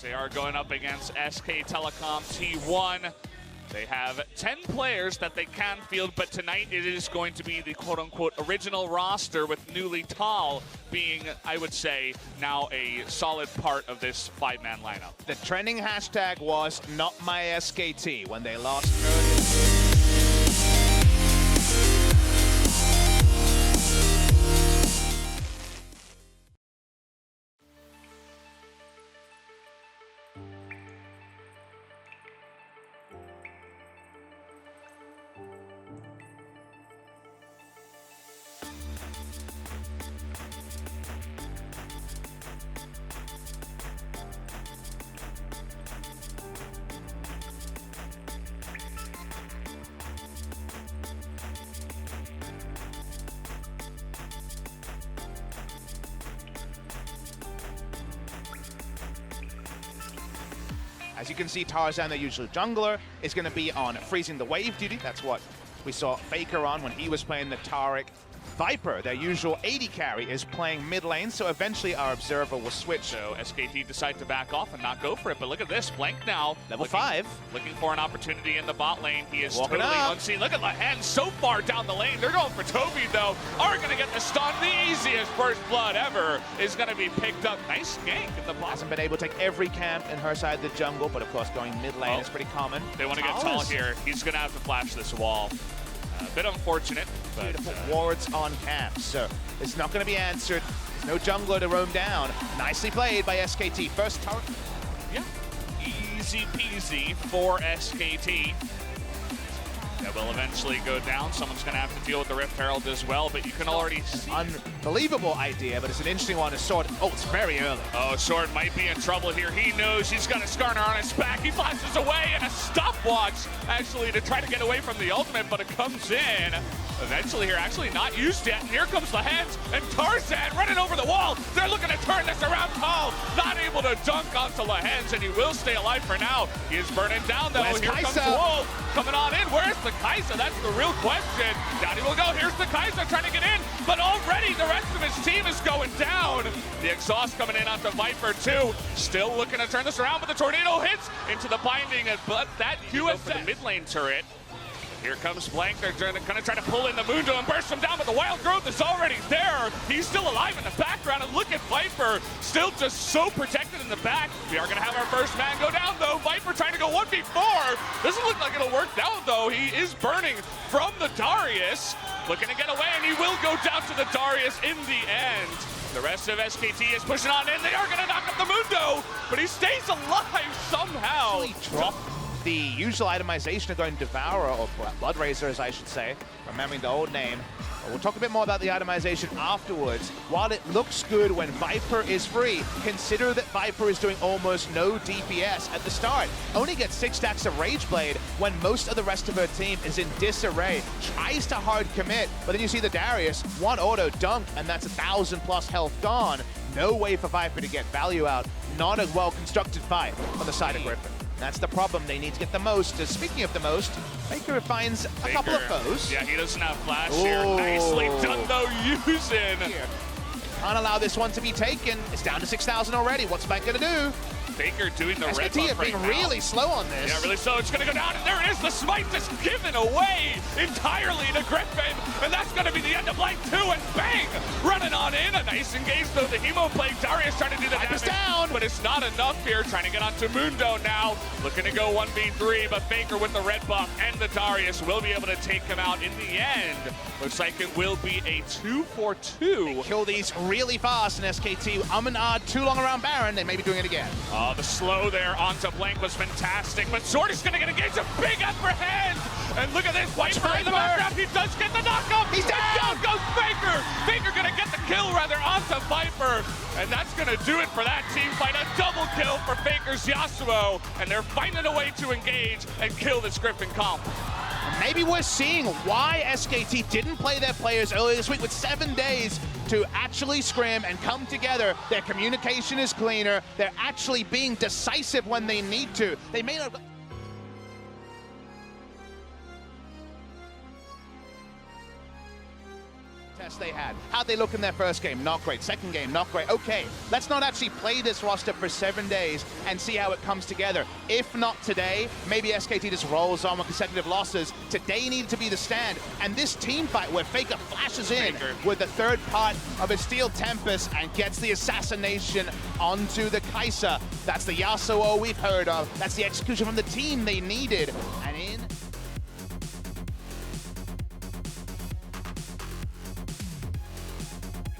They are going up against SK Telecom T1. They have 10 players that they can field, but tonight it is going to be the quote-unquote original roster, with Newly Tall being, I would say, now a solid part of this 5-man lineup. The trending hashtag was not my SKT when they lost. As you can see, Tarzan, the usual jungler, is going to be on freezing the wave duty. That's what we saw Faker on when he was playing the Taric. Viper, their usual AD carry, is playing mid lane, so eventually our observer will switch. So SKT decide to back off and not go for it, but look at this, Blank now. Level 5. Looking for an opportunity in the bot lane. He is Walking totally up. unseen. Look at Lehen so far down the lane. They're going for Toby, though. Are going to get the stun. The easiest first blood ever is going to be picked up. Nice gank in the bot. Hasn't been able to take every camp in her side of the jungle, but of course going mid lane is pretty common. They want to get tall here. He's going to have to flash this wall. A bit unfortunate, but to put wards on camps, so it's not going to be answered. There's no jungler to roam down. Nicely played by SKT. First turret. Yeah, easy peasy for SKT. That will eventually go down. Someone's going to have to deal with the Rift Herald as well, but you can already see. Unbelievable idea, but it's an interesting one to Sword. Oh, it's very early. Oh, Sword might be in trouble here. He knows he's got a Skarner on his back. He flashes away, and a stopwatch, actually, to try to get away from the ultimate, but it comes in. Eventually here, actually not used yet. And here comes the hands, and Tarzan running over the wall. They're looking to turn this around. Tall, not able to dunk onto Lehens, and he will stay alive for now. He is burning down, though. Where's Here Kai'Sa? comes Wolf coming on in. Where's the Kai'Sa? That's the real question. Down he will go. Here's the Kai'Sa trying to get in, but already the rest of his team is going down. The exhaust coming in onto Viper, too. Still looking to turn this around, but the tornado hits into the binding, but that QS for the mid lane turret. Here comes Blank. They're going to try to pull in the Mundo and burst him down, but the Wild Growth is already there. He's still alive in the background, and look at Viper, still just so protected in the back. We are going to have our first man go down, though. Viper trying to go 1v4. Doesn't look like it'll work down, though. He is burning from the Darius. Looking to get away, and he will go down to the Darius in the end. The rest of SKT is pushing on in. They are going to knock up the Mundo, but he stays alive somehow. The usual itemization of going Devourer, or Bloodraiser as I should say, remembering the old name. We'll talk a bit more about the itemization afterwards. While it looks good when Viper is free, consider that Viper is doing almost no DPS at the start. Only gets 6 stacks of Rage Blade when most of the rest of her team is in disarray. Tries to hard commit, but then you see the Darius, one auto dunk, and that's 1,000+ health gone. No way for Viper to get value out. Not a well-constructed fight on the side of Griffin. That's the problem. They need to get the most. Speaking of the most, Faker finds a couple of foes. Yeah, he doesn't have flash here. Nicely done, though, using. Can't allow this one to be taken. It's down to 6,000 already. What's Bank going to do? Faker doing the red SKT buff being right really slow on this. Yeah, really slow. It's going to go down, and there it is. The smite just given away entirely to Griffin, and that's going to be the end of Blank 2, and bang! Running on in. A nice engage, though. The Hemo playing Darius trying to do the damage, down, but it's not enough here. Trying to get onto Mundo now. Looking to go 1v3, but Faker with the red buff and the Darius will be able to take him out in the end. Looks like it will be a 2-for-2. Kill these really fast in SKT. Too long around Baron. They may be doing it again. The slow there onto Blank was fantastic, but Sword is going to get engaged. A big upper hand, and look at this. Viper in the background. He does get the knockup. He's down. Down goes Faker. Faker going to get the kill, rather, onto Viper, and that's going to do it for that team fight. A double kill for Faker's Yasuo, and they're finding a way to engage and kill this Griffin comp. Maybe we're seeing why SKT didn't play their players earlier this week with 7 days to actually scrim and come together. Their communication is cleaner. They're actually being decisive when they need to. They may not... success they had. How'd they look in their first game? Not great. Second game, not great. Okay, let's not actually play this roster for 7 days and see how it comes together. If not today, maybe SKT just rolls on with consecutive losses. Today needed to be the stand. And this team fight where Faker flashes in with the third part of his Steel Tempest and gets the assassination onto the Kai'Sa. That's the Yasuo we've heard of. That's the execution from the team they needed. And in...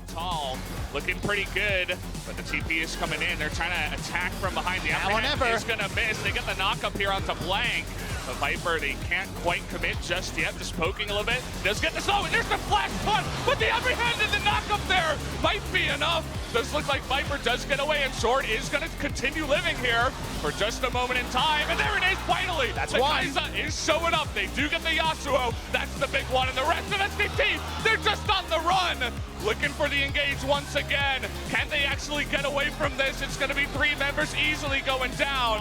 Tall, looking pretty good, but the TP is coming in. They're trying to attack from behind. The upper is going to miss. They get the knock up here onto Blank. The Viper, they can't quite commit just yet. Just poking a little bit. Does get the slow. There's the flash punch, but the upper hand and the knock up there might be enough. Does look like Viper does get away, and Sword is going to continue living here for just a moment in time. And there it is, finally. That's the one. Kai'Sa is showing up. They do get the Yasuo. That's the big one. And the rest of SKT, they're just on the run. Looking for the engage once again. Can they actually get away from this? It's going to be 3 members easily going down.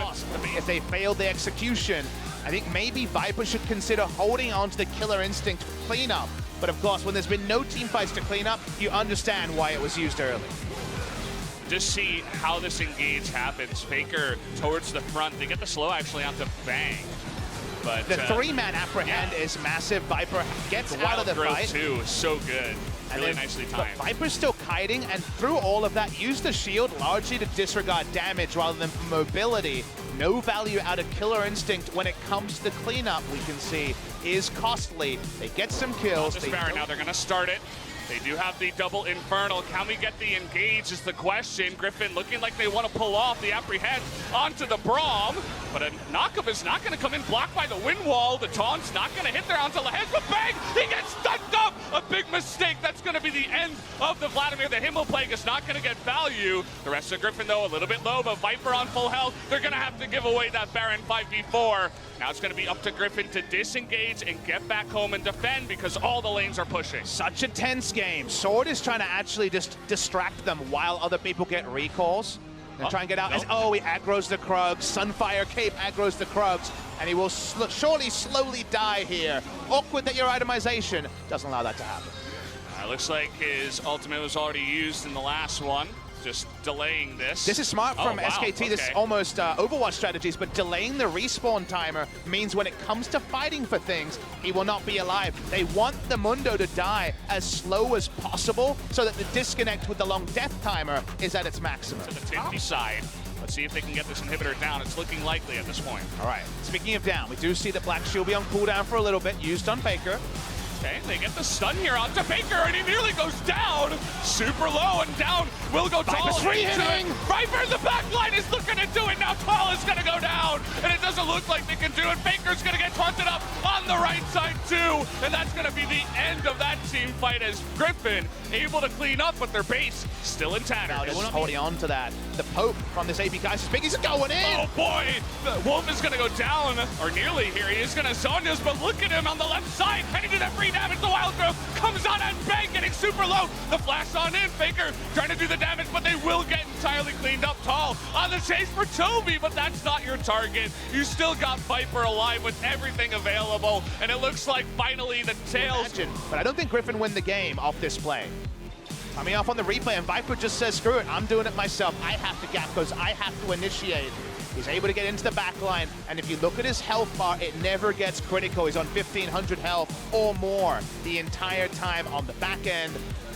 If they failed the execution, I think maybe Viper should consider holding on to the Killer Instinct cleanup. But of course, when there's been no team fights to clean up, you understand why it was used early. Just see how this engage happens. Faker towards the front. They get the slow actually onto Bang. But the 3-man apprehend is massive. Viper gets out of the fight. Too is so good. Really nicely timed. Viper's still kiting, and through all of that, used the shield largely to disregard damage rather than for mobility. No value out of Killer Instinct when it comes to the cleanup, we can see, is costly. They get some kills. Now they're going to start it. They do have the double Infernal. Can we get the engage is the question. Griffin looking like they want to pull off the apprehend onto the Braum, but a knockup is not going to come in, blocked by the wind wall. The taunt's not going to hit there onto Lahez, but bang! He gets stunned up! A big mistake. That's going to be the end of the Vladimir. The Himmel Plague is not going to get value. The rest of Griffin, though, a little bit low, but Viper on full health. They're going to have to give away that Baron 5v4. Now it's going to be up to Griffin to disengage and get back home and defend because all the lanes are pushing. Such a tense game. Sword is trying to actually just distract them while other people get recalls. And try and get out. He aggroes the Krugs. Sunfire Cape aggroes the Krugs. And he will surely slowly die here. Awkward that your itemization doesn't allow that to happen. Looks like his ultimate was already used in the last one. Just delaying this. This is smart from SKT. Okay. This is almost Overwatch strategies, but delaying the respawn timer means when it comes to fighting for things, he will not be alive. They want the Mundo to die as slow as possible so that the disconnect with the long death timer is at its maximum. To the Tinty side. Let's see if they can get this inhibitor down. It's looking likely at this point. All right, speaking of down, we do see that Black Shield be on cooldown for a little bit, used on Faker. Okay, they get the stun here onto Faker, and he nearly goes down. Super low, and down will go Tall. Viper's free hitting! Viper, the back line is looking to do it now. Tall is going to go down, and it doesn't look like they can do it. Faker's going to get taunted up on the right side, too, and that's going to be the end of that team fight as Griffin able to clean up, but their base still in tatters. Now just holding on to that. The Pope from this AP guy, Biggy's going in! Oh, boy! The Wolf is going to go down, or nearly here. He is going to Zonia's, but look at him on the left side. Can he do that free damage? The Wild Growth comes on and bang, getting super low. The flash on in. Faker trying to do the damage, but they will get entirely cleaned up. Tall on the chase for Toby, but that's not your target. You still got Viper alive with everything available, and it looks like finally the tails. But I don't think Griffin win the game off this play. Coming off on the replay, and Viper just says, screw it, I'm doing it myself. I have to gap because I have to initiate. He's able to get into the back line, and if you look at his health bar, it never gets critical. He's on 1,500 health or more the entire time on the back end.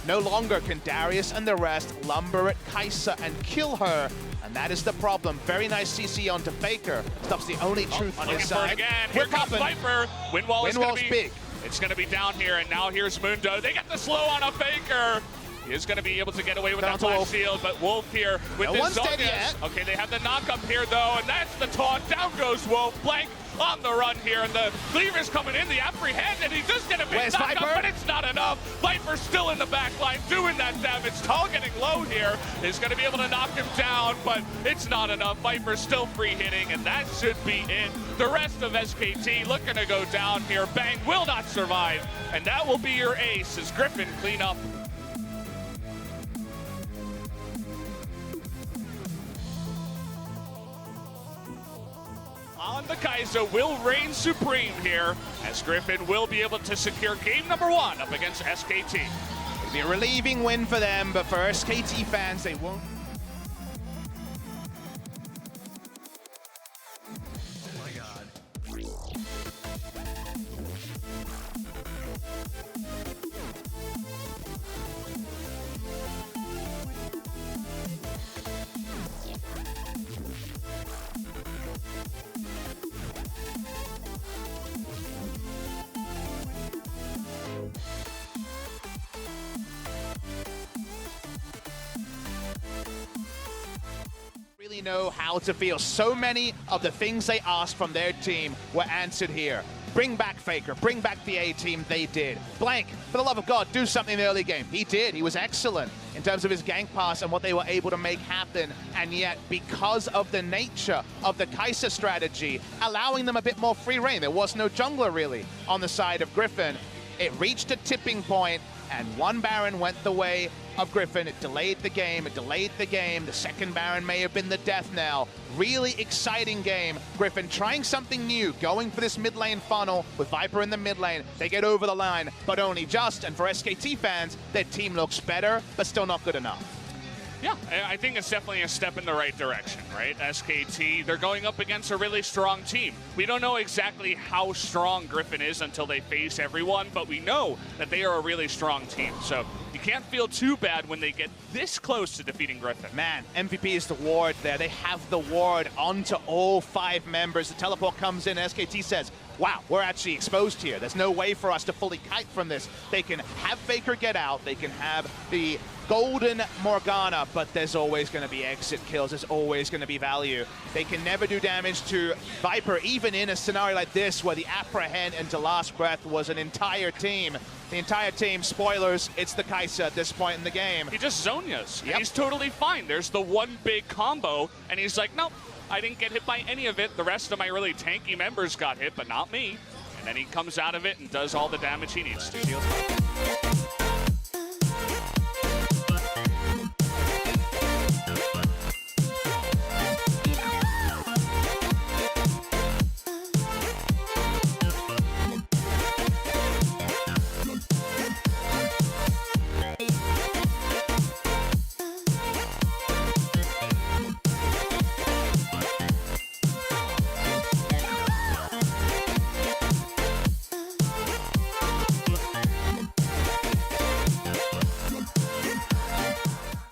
No longer can Darius and the rest lumber at Kai'Sa and kill her, and that is the problem. Very nice CC onto Faker. Stops the only truth on his side. Again. Here comes Viper. Windwall is going to be big. It's going to be down here, and now here's Mundo. They get the slow on a Faker. He is going to be able to get away with that Black Shield, but Wolf here with his Zonias. Okay, they have the knock-up here, though, and that's the taunt. Down goes Wolf. Blank on the run here, and the Cleaver's coming in, the apprehend, and he does get a big knock-up, but it's not enough. Viper's still in the back line doing that damage. Tall getting low here is going to be able to knock him down, but it's not enough. Viper's still free hitting, and that should be it. The rest of SKT looking to go down here. Bang will not survive, and that will be your ace as Griffin clean up. On the Kai'Sa will reign supreme here, as Griffin will be able to secure game number 1 up against SKT. It'll be a relieving win for them, but for SKT fans, they won't. Oh my god. Really know how to feel. So many of the things they asked from their team were answered here. Bring back Faker, bring back the A team, they did. Blank, for the love of God, do something in the early game. He did, he was excellent in terms of his gank pass and what they were able to make happen. And yet, because of the nature of the Kai'Sa strategy, allowing them a bit more free reign, there was no jungler really on the side of Griffin. It reached a tipping point, and one Baron went the way of Griffin. It delayed the game, The second Baron may have been the death knell. Really exciting game. Griffin trying something new, going for this mid lane funnel with Viper in the mid lane. They get over the line, but only just. And for SKT fans, their team looks better, but still not good enough. Yeah, I think it's definitely a step in the right direction, right? SKT, they're going up against a really strong team. We don't know exactly how strong Griffin is until they face everyone, but we know that they are a really strong team. So you can't feel too bad when they get this close to defeating Griffin. Man, MVP is the ward there. They have the ward onto all 5 members. The teleport comes in, SKT says, wow, we're actually exposed here. There's no way for us to fully kite from this. They can have Faker get out. They can have the golden Morgana, but there's always going to be exit kills. There's always going to be value. They can never do damage to Viper, even in a scenario like this where the apprehend into last breath was an entire team. The entire team, spoilers, it's the Kai'Sa at this point in the game. He just Zonias. Yep. He's totally fine. There's the one big combo, and he's like, nope, I didn't get hit by any of it. The rest of my really tanky members got hit, but not me. And then he comes out of it and does all the damage he needs to.